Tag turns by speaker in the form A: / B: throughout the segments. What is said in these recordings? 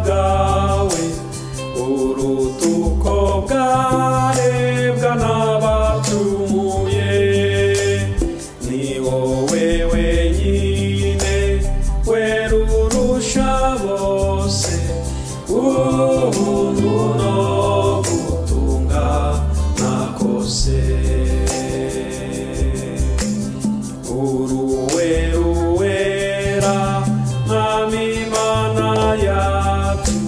A: bwawe urutuko bwarebwa n'abacumuye ni wowe wenyine wera urusha bose ubuntu no gutungana kose uruwera mwami Mana yacu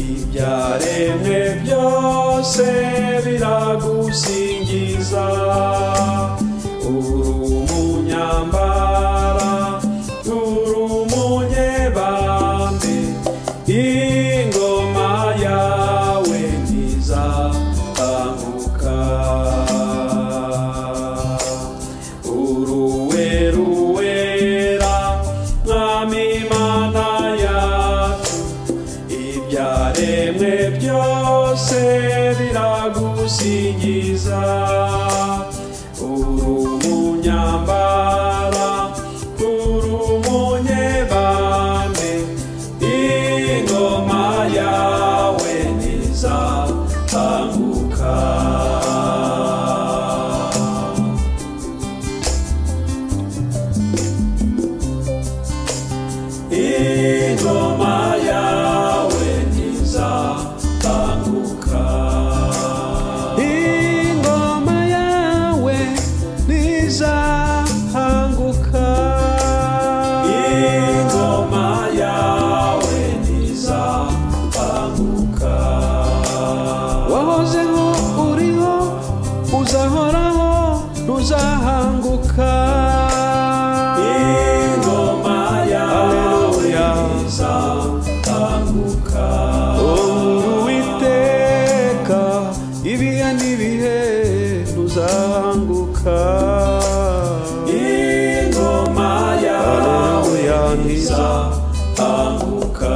A: ibyaremwe byose biragusingiza urumunyambara urumunyebambe ingoma yawe ntizakanguka uruwera mwami Mana yacu ibyaremwe byose biragusingiza urumunyambara urumunyebambe ingoma yawe ntizakanguka ingoma yawe ntizakanguka
B: ingoma yawe ntizakanguka
A: ingoma yawe ntizakanguka
B: wahozeho uriho uzahoraho ntuzahanguka
A: ingoma yawe ntizakanguka
B: Uwiteka ibihe n'ibihe ntuzahanguka
A: ingoma yawe ntizakanguka